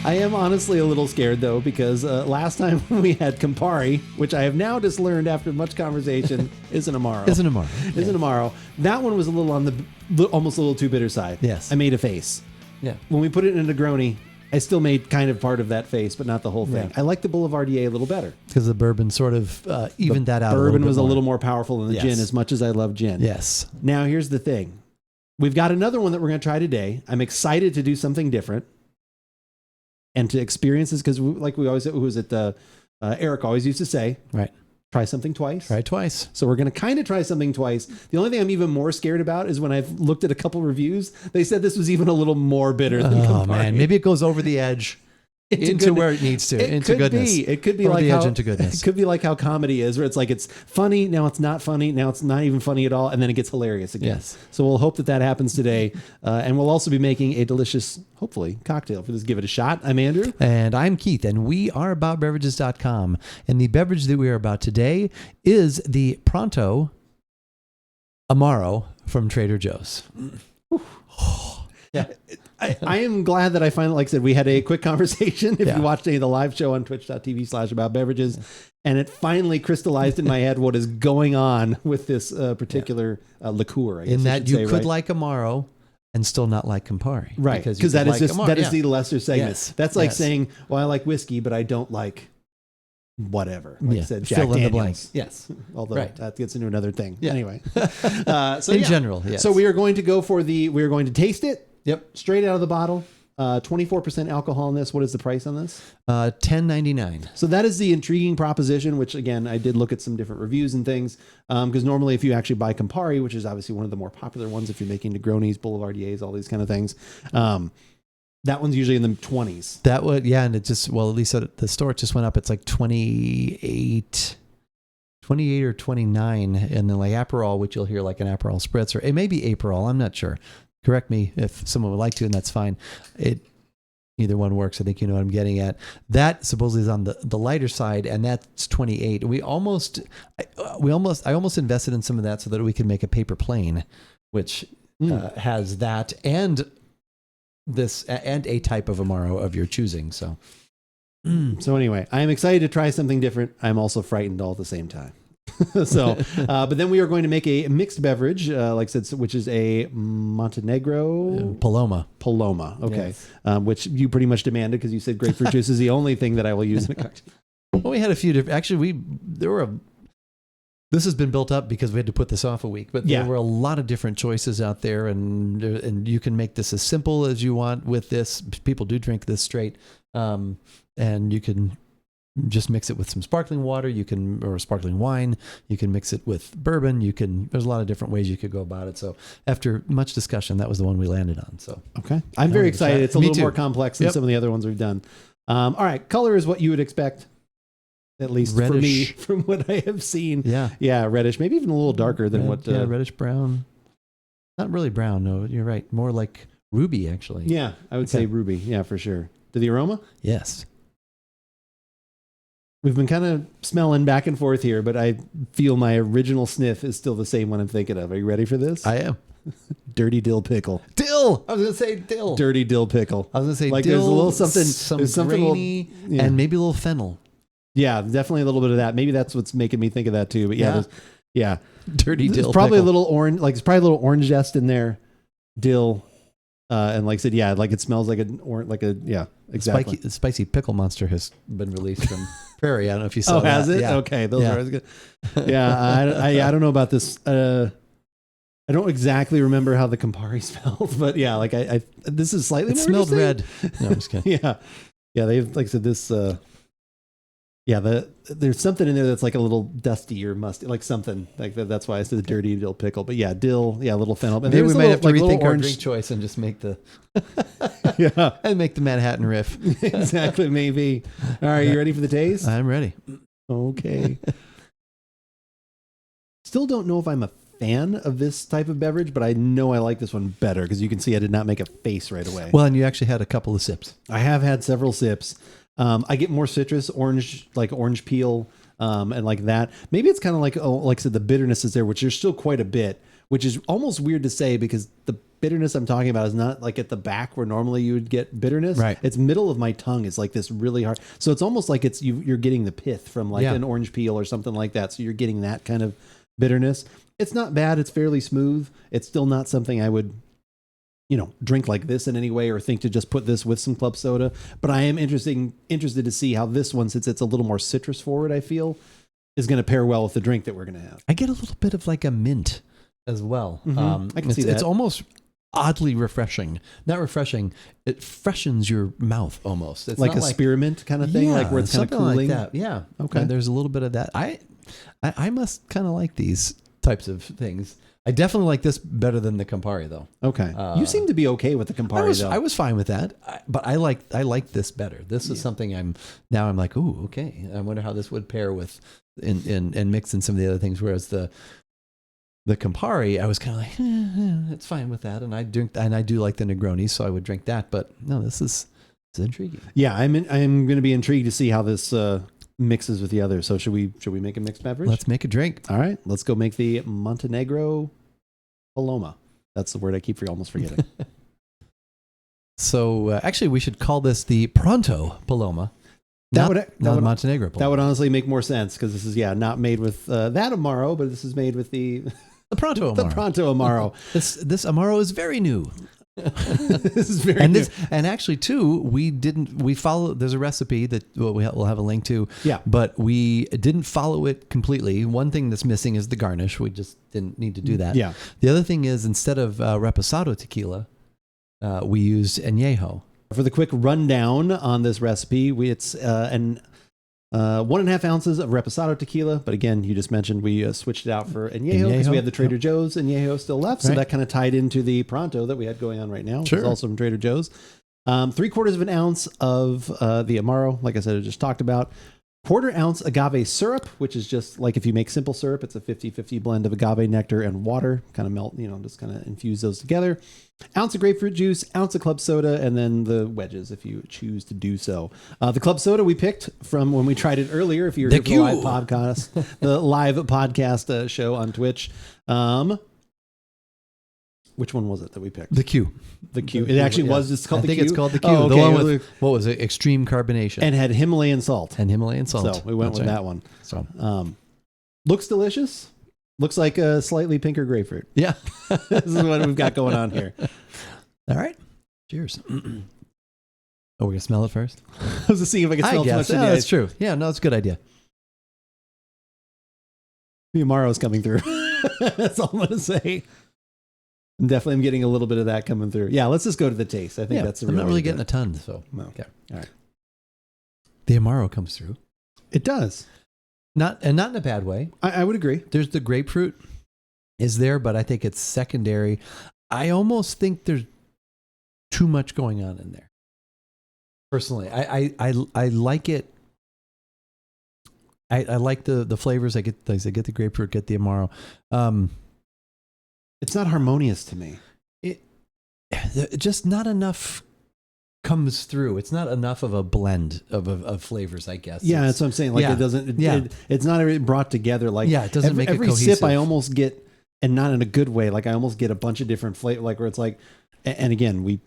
I am honestly a little scared though, because last time we had Compari, which I have now just learned after much conversation is an Amaro. Is an Amaro. Is an Amaro. That one was a little on the almost a little too bitter side. Yes. I made a face. Yeah. When we put it in a Negroni, I still made kind of part of that face, but not the whole thing. Yeah. I like the Boulevardier a little better. Because the bourbon sort of evened that out. Bourbon was a little more powerful than the Yes. gin, as much as I love gin. Yes. Now, here's the thing. We've got another one that we're going to try today. I'm excited to do something different and to experience this because, like we always, who was it? Eric always used to say, right, try something twice. Try it twice. So we're going to kind of try something twice. The only thing I'm even more scared about is when I've looked at a couple reviews, they said this was even a little more bitter than Compari. Man, maybe it goes over the edge. Into where it needs to, into goodness. It could be over like the edge how into goodness. It could be like how comedy is, where it's like it's funny, now it's not funny, now it's not even funny at all, and then it gets hilarious again. Yes. So we'll hope that happens today, and we'll also be making a delicious, hopefully, cocktail for this. Give it a shot. I'm Andrew, and I'm Keith, and we are AboutBeverages.com, and the beverage that we are about today is the Pronto Amaro from Trader Joe's. Yeah. I am glad that I finally, like I said, we had a quick conversation. If you watched any of the live show on twitch.tv/AboutBeverages, and it finally crystallized in my head what is going on with this particular liqueur. I guess in that you could right? like Amaro and still not like Campari. Right. Because that is just Amaro. that is the lesser segment. Yes. That's like saying, well, I like whiskey, but I don't like whatever. Like I said, Jack fill in Daniels. the blank. Yes. Although that gets into another thing. Yeah. Anyway. So in general, yes. So we are going to go for we are going to taste it. Yep. Straight out of the bottle. 24% alcohol in this. What is the price on this? $10.99. So that is the intriguing proposition, which again, I did look at some different reviews and things. Because normally if you actually buy Compari, which is obviously one of the more popular ones, if you're making Negronis, Boulevardiers, all these kind of things, that one's usually in the 20s. That would, and it just, well, at least at the store, it just went up. It's like 28 or 29. And then like Aperol, which you'll hear like an Aperol Spritz, or it may be Aperol, I'm not sure. Correct me if someone would like to, and that's fine. Either one works. I think you know what I'm getting at. That supposedly is on the lighter side, and that's 28. I almost invested in some of that so that we can make a paper plane, which has that and this and a type of Amaro of your choosing. So anyway, I am excited to try something different. I'm also frightened all at the same time. But then we are going to make a mixed beverage, like I said, which is a Montenegro Paloma. Okay. Yes. Which you pretty much demanded because you said grapefruit juice is the only thing that I will use in a cocktail. Well, we had a few different, actually this has been built up because we had to put this off a week, but there were a lot of different choices out there, and you can make this as simple as you want with this. People do drink this straight. And you can just mix it with some sparkling water, or sparkling wine. You can mix it with bourbon. There's a lot of different ways you could go about it. So after much discussion, that was the one we landed on. So, okay. I'm very excited. It's a little more complex than Yep. some of the other ones we've done. All right. Color is what you would expect, at least reddish. for me, from what I have seen. Yeah. Yeah. Reddish, maybe even a little darker than what. Reddish brown. Not really brown. No, you're right. More like ruby, actually. Yeah. I would say ruby. Yeah, for sure. To the aroma? Yes. We've been kind of smelling back and forth here, but I feel my original sniff is still the same one I'm thinking of. Are you ready for this? I am. Dirty dill pickle. Dill! I was going to say dill. Dirty dill pickle. I was going to say like dill. There's a little something. There's something grainy, and maybe a little fennel. Yeah, definitely a little bit of that. Maybe that's what's making me think of that too. But yeah. Dirty dill pickle. Probably a little orange, like it's probably a little orange zest in there. Dill. And like I said, like it smells like exactly. Spicy pickle monster has been released from Prairie. I don't know if you saw that. Oh, has it? Yeah. Okay, those are always good. Yeah, I don't know about this. I don't exactly remember how the Compari smelled, but yeah, like I this is slightly. It more smelled red. No, I'm just kidding. yeah. They've like I said this. There's something in there that's like a little dusty or musty, like something like that. That's why I said the dirty dill pickle. But yeah, dill, a little fennel. And maybe we might have to like rethink our orange drink choice and just make the and make the Manhattan riff. Exactly, maybe. All right, you ready for the taste? I'm ready. Okay. Still don't know if I'm a fan of this type of beverage, but I know I like this one better because you can see I did not make a face right away. Well, and you actually had a couple of sips. I have had several sips. I get more citrus, orange peel, and like that. Maybe it's kind of like I said, the bitterness is there, which there's still quite a bit, which is almost weird to say because the bitterness I'm talking about is not like at the back where normally you would get bitterness. Right. It's middle of my tongue is like this really hard. So it's almost like you're getting the pith from like an orange peel or something like that. So you're getting that kind of bitterness. It's not bad. It's fairly smooth. It's still not something I would, drink like this in any way or think to just put this with some club soda. But I am interested to see how this one, since it's a little more citrus forward, I feel, is going to pair well with the drink that we're going to have. I get a little bit of like a mint as well. I can see that. It's almost oddly refreshing. Not refreshing. It freshens your mouth almost. It's like a spearmint kind of thing, like where it's kind of cooling. Like that. Yeah. Okay. And there's a little bit of that. I must kind of like these types of things. I definitely like this better than the Compari, though. Okay. You seem to be okay with the Compari, though. I was fine with that, but I like this better. This is something I'm like, ooh, okay. I wonder how this would pair with and mix in some of the other things. Whereas the Compari, I was kind of like, it's fine with that, and I do like the Negroni, so I would drink that. But no, this is intriguing. Yeah, I'm going to be intrigued to see how this mixes with the others. So should we make a mixed beverage? Let's make a drink. All right, let's go make the Montenegro Paloma. That's the word I keep almost forgetting. So actually, we should call this the Pronto Paloma. Not Montenegro Paloma. That would honestly make more sense because this is not made with that Amaro, but this is made with the Pronto Amaro. The Pronto Amaro. This Amaro is very new. This is very new. And actually too, we follow, there's a recipe that we'll have a link to, but we didn't follow it completely. One thing that's missing is the garnish. We just didn't need to do that. Yeah. The other thing is, instead of reposado tequila, we used añejo. For the quick rundown on this recipe, it's 1.5 ounces of reposado tequila, but again, you just mentioned we switched it out for añejo because we had the Trader Joe's añejo still left, so that kind of tied into the Pronto that we had going on right now, which is also from Trader Joe's. 3/4 of an ounce of the Amaro, like I said, I just talked about. 1/4 ounce agave syrup, which is just like if you make simple syrup, it's a 50-50 blend of agave nectar and water, kind of melt, just kind of infuse those together. Ounce of grapefruit juice, ounce of club soda, and then the wedges if you choose to do so. The club soda we picked from when we tried it earlier. If you're here for the live podcast, the live podcast show on Twitch. Which one was it that we picked? The Q. The Q. It actually was. It's called the Q. I think it's called the Q. Oh, okay. The one with, what was it? Extreme carbonation. And had Himalayan salt. So we went with that one. So looks delicious. Looks like a slightly pinker grapefruit. Yeah. This is what we've got going on here. All right. Cheers. Oh, we're going to smell it first? I was to see if I could smell too much. Yeah, that's true. Yeah, no, it's a good idea. The Amaro's coming through. That's all I'm going to say. Definitely, I'm getting a little bit of that coming through. Yeah, let's just go to the taste. I think that's. I'm not really getting a ton, so no. Okay, all right. The Amaro comes through. It does, not in a bad way. I would agree. There's the grapefruit is there, but I think it's secondary. I almost think there's too much going on in there. Personally, I like it. I like the flavors. I get the grapefruit, get the Amaro. It's not harmonious to me. It just not enough comes through. It's not enough of a blend of flavors, I guess. Yeah, that's what I'm saying. Like it doesn't. It's not brought together. Like it doesn't make every it cohesive. sip. I almost get, and not in a good way. Like I almost get a bunch of different flavor. Like where it's like, and again,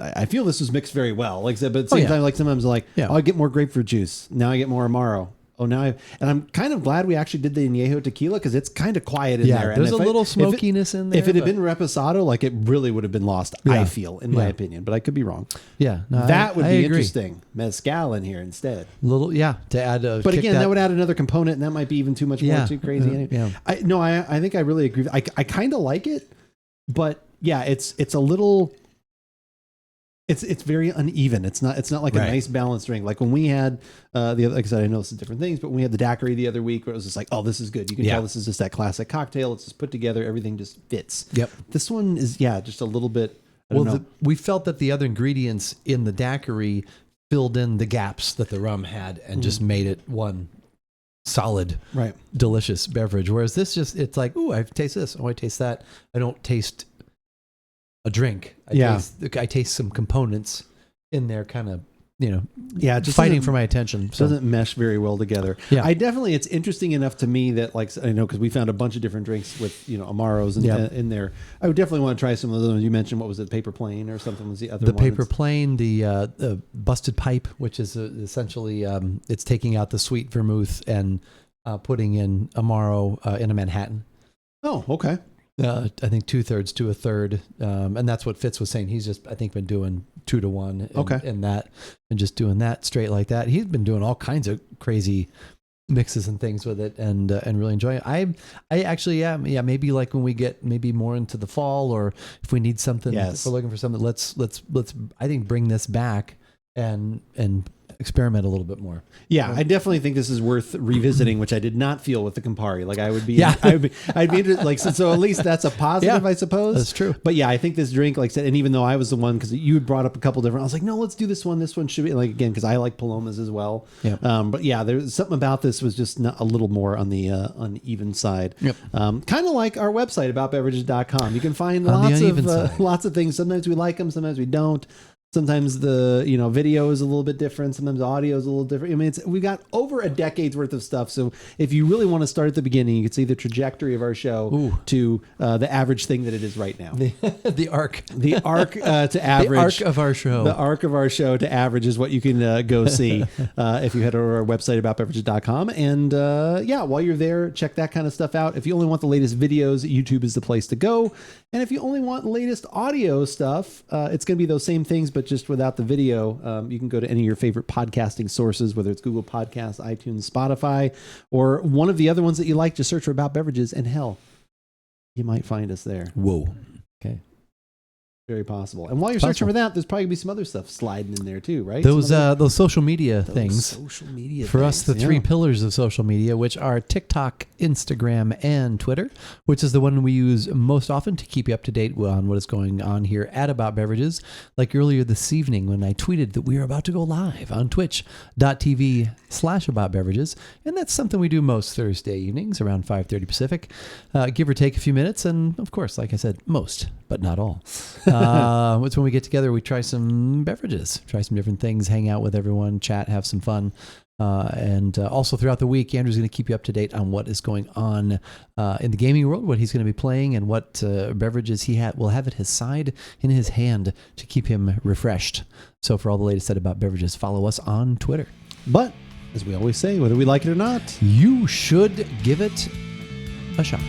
I feel this was mixed very well. Like I said, but at the same time, like sometimes like I get more grapefruit juice. Now I get more Amaro. Oh, and I'm kind of glad we actually did the añejo tequila because it's kind of quiet in there. There's a little smokiness in there. If it had been reposado, like it really would have been lost, I feel, in my opinion. But I could be wrong. Yeah. No, that would be interesting. Mezcal in here instead. To add a... But again, that would add another component, and that might be even too much more too crazy. I think I really agree. I kind of like it, but yeah, it's a little... It's very uneven. It's not like a nice balanced drink. Like when we had like I said, I know this is different things, but when we had the daiquiri the other week, where it was just like, oh, this is good. You can tell this is just that classic cocktail. It's just put together. Everything just fits. Yep. This one is just a little bit. We felt that the other ingredients in the daiquiri filled in the gaps that the rum had and just made it one solid, delicious beverage. Whereas this it's like, ooh, I taste this. Oh, I taste that. I don't taste a drink. I taste some components in there kind of just fighting for my attention. So. Doesn't mesh very well together. Yeah. It's interesting enough to me that I know because we found a bunch of different drinks with Amaros in there. I would definitely want to try some of those ones you mentioned. What was it, Paper Plane or something was the other one? The Paper Plane, the Busted Pipe, which is essentially it's taking out the sweet vermouth and putting in Amaro in a Manhattan. Oh, okay. I think 2/3 to 1/3, and that's what Fitz was saying. He's just, I think, been doing 2 to 1, and just doing that straight like that. He's been doing all kinds of crazy mixes and things with it, and really enjoying it. I actually maybe like when we get maybe more into the fall, or if we need something, if we're looking for something, let's I think bring this back and experiment a little bit more. Yeah, I definitely think this is worth revisiting, which I did not feel with the Compari. I'd be interested, so at least that's a positive, I suppose. That's true. But yeah, I think this drink, like I said, and even though I was the one, because you had brought up a couple different, I was like, no, let's do this one. This one should be again, because I like Palomas as well. Yeah. But yeah, there's something about this was just a little more on the uneven side. Yep. Kind of like our website, AboutBeverages.com. You can find lots of things. Sometimes we like them, sometimes we don't. Sometimes the video is a little bit different. Sometimes audio is a little different. I mean, we've got over a decade's worth of stuff. So if you really want to start at the beginning, you can see the trajectory of our show to the average thing that it is right now. The arc to average. The arc of our show. The arc of our show to average is what you can go see if you head over to our website, AboutBeverages.com. And while you're there, check that kind of stuff out. If you only want the latest videos, YouTube is the place to go. And if you only want latest audio stuff, it's going to be those same things, but just without the video. You can go to any of your favorite podcasting sources, whether it's Google Podcasts, iTunes, Spotify, or one of the other ones that you like. Just search for About Beverages, and hell, you might find us there. Whoa. Okay. Very possible. And while you're searching for that, there's probably gonna be some other stuff sliding in there too, right? Those social media things. Social media for things, us, the 3 pillars of social media, which are TikTok, Instagram, and Twitter, which is the one we use most often to keep you up to date on what is going on here at About Beverages. Like earlier this evening when I tweeted that we are about to go live on twitch.tv/AboutBeverages, and that's something we do most Thursday evenings around 5:30 Pacific, give or take a few minutes, and of course, like I said, most, but not all. It's when we get together, we try some beverages, try some different things, hang out with everyone, chat, have some fun. And also throughout the week, Andrew's going to keep you up to date on what is going on in the gaming world, what he's going to be playing, and what beverages he will have at his side in his hand to keep him refreshed. So for all the latest About Beverages, follow us on Twitter. But as we always say, whether we like it or not, you should give it a shot.